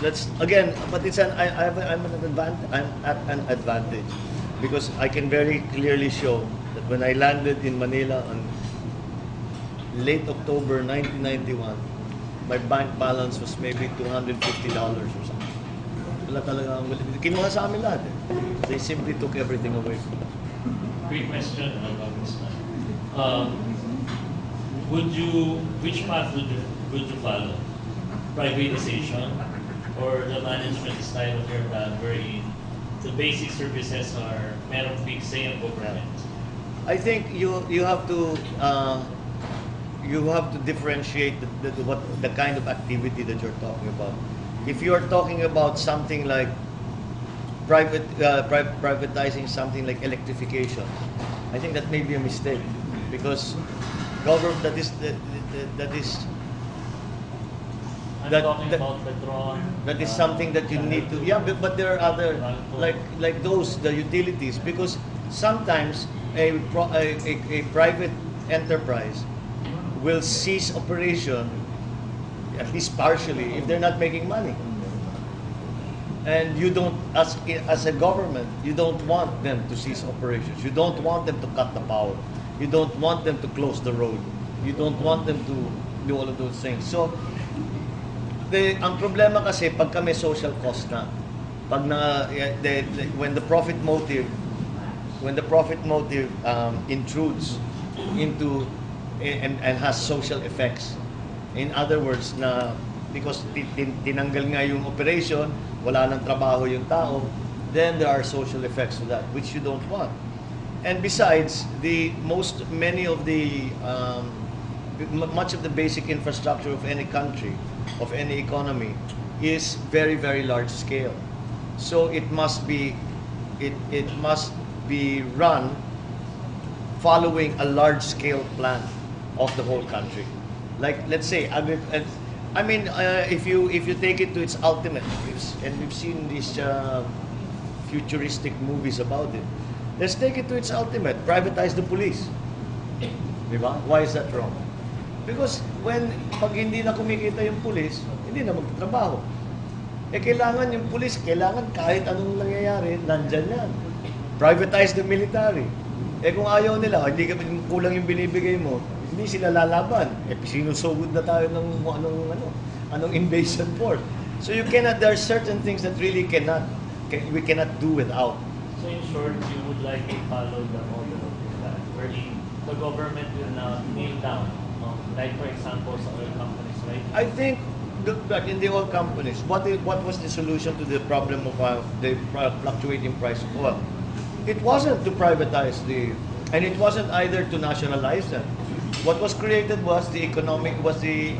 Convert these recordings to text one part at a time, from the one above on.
Let's again, but it's I'm at an advantage because I can very clearly show that when I landed in Manila on late October 1991, my bank balance was maybe $250 or something. Wala talaga ang kinuha sa amin lahat eh. They simply took everything away from us. Quick question about this one. Which path would you follow? Privatization or the management style of your plan wherein the basic services are merong fixed say ang government? I think you have to differentiate the kind of activity that you're talking about. If you are talking about something like privatizing something like electrification, I think that may be a mistake because government that is I'm talking about Petron. that is something that you need to but there are other like those the utilities because sometimes a private enterprise will cease operation at least partially if they're not making money. And you don't, as a government, you don't want them to cease operations. You don't want them to cut the power. You don't want them to close the road. You don't want them to do all of those things. So, ang problema kasi pag may social cost na, pag when the profit motive intrudes into and has social effects. In other words, na because tinanggal nga yung operation, wala nang trabaho yung tao, then there are social effects to that, which you don't want. And besides, much of the basic infrastructure of any country, of any economy, is very, very large scale. So it must be run following a large scale plan of the whole country. Like, let's say, if you take it to its ultimate, and we've seen these futuristic movies about it. Let's take it to its ultimate. Privatize the police. Diba? Why is that wrong? Because pag hindi na kumikita yung police, hindi na magtatrabaho. Kailangan yung police, kahit anong nangyayari, nandyan yan. Privatize the military. Kung ayaw nila, hindi kulang yung binibigay mo, hindi sila lalaban. Sinusugod na tayo ng anong invasion force. So there are certain things that really we cannot do without. So in short, you would like to follow the model of that, wherein the government will now nail down, like for example, sa oil companies, right? I think that in the oil companies, what was the solution to the problem of the fluctuating price of oil? It wasn't to privatize and it wasn't either to nationalize them. What was created was the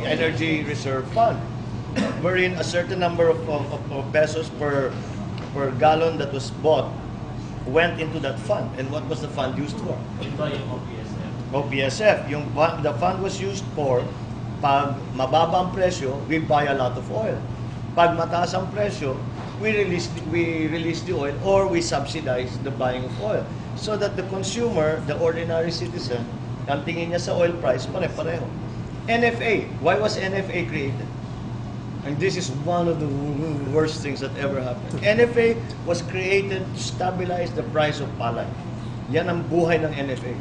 energy reserve fund, wherein a certain number of pesos per gallon that was bought went into that fund. And what was the fund used for? Yung OPSF. OPSF. The fund was used for, pag mababa ang presyo, we buy a lot of oil. Pag mataas ang presyo, we release the oil or we subsidize the buying of oil. So that the consumer, the ordinary citizen, ang tingin niya sa oil price, pare-pareho. NFA. Why was NFA created? And this is one of the worst things that ever happened. NFA was created to stabilize the price of palay. Yan ang buhay ng NFA.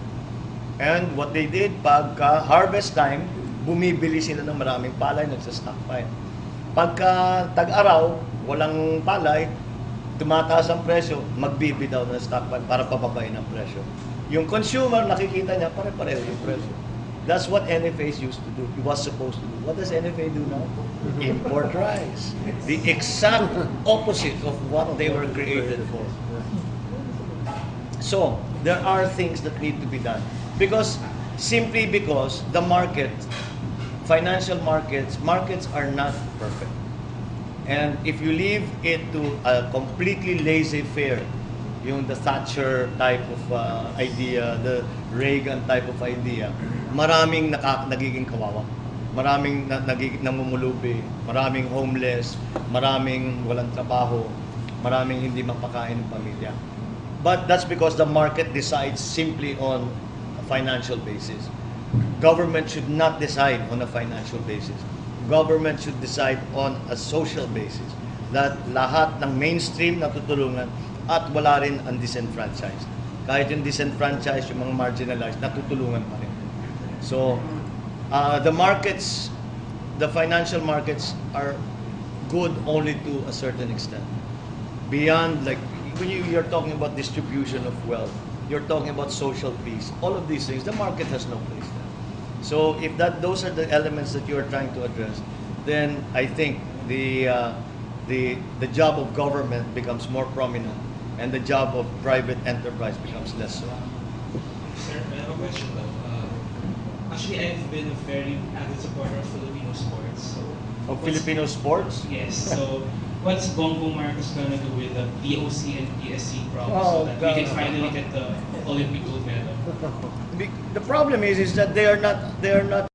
And what they did, pagka harvest time, bumibili sila ng maraming palay, nagsa-stockpile. Pagka tag-araw, walang palay, tumataas ang presyo, magbibitaw ng stockpile para pababain ang presyo. Yung consumer, nakikita niya, pare-pareho yung presyo. That's what NFA used to do. It was supposed to do. What does NFA do now? Import rice. The exact opposite of what they were created for. So, there are things that need to be done. Simply because the financial markets are not perfect. And if you leave it to a completely laissez-faire, the Thatcher type of idea, the Reagan type of idea, maraming nagiging kawawa. Maraming namumulubi, maraming homeless, maraming walang trabaho, maraming hindi mapakain ng pamilya. But that's because the market decides simply on a financial basis. Government should not decide on a financial basis. Government should decide on a social basis. that lahat ng mainstream natutulungan at wala rin ang disenfranchised. Kahit yung disenfranchised, yung mga marginalized, natutulungan pa rin. So, the markets, the financial markets are good only to a certain extent. Beyond, like, when you're talking about distribution of wealth, you're talking about social peace, all of these things, the market has no place there. So if those are the elements that you are trying to address, then I think the job of government becomes more prominent and the job of private enterprise becomes less so. Sir, I have a question though. Actually, I've been a very avid supporter of Filipino sports. So Of Filipino sports? yes. So what's Bongbong Marcos gonna do with the POC and PSC problem so that we can finally get the Olympic gold medal? The problem is that they are not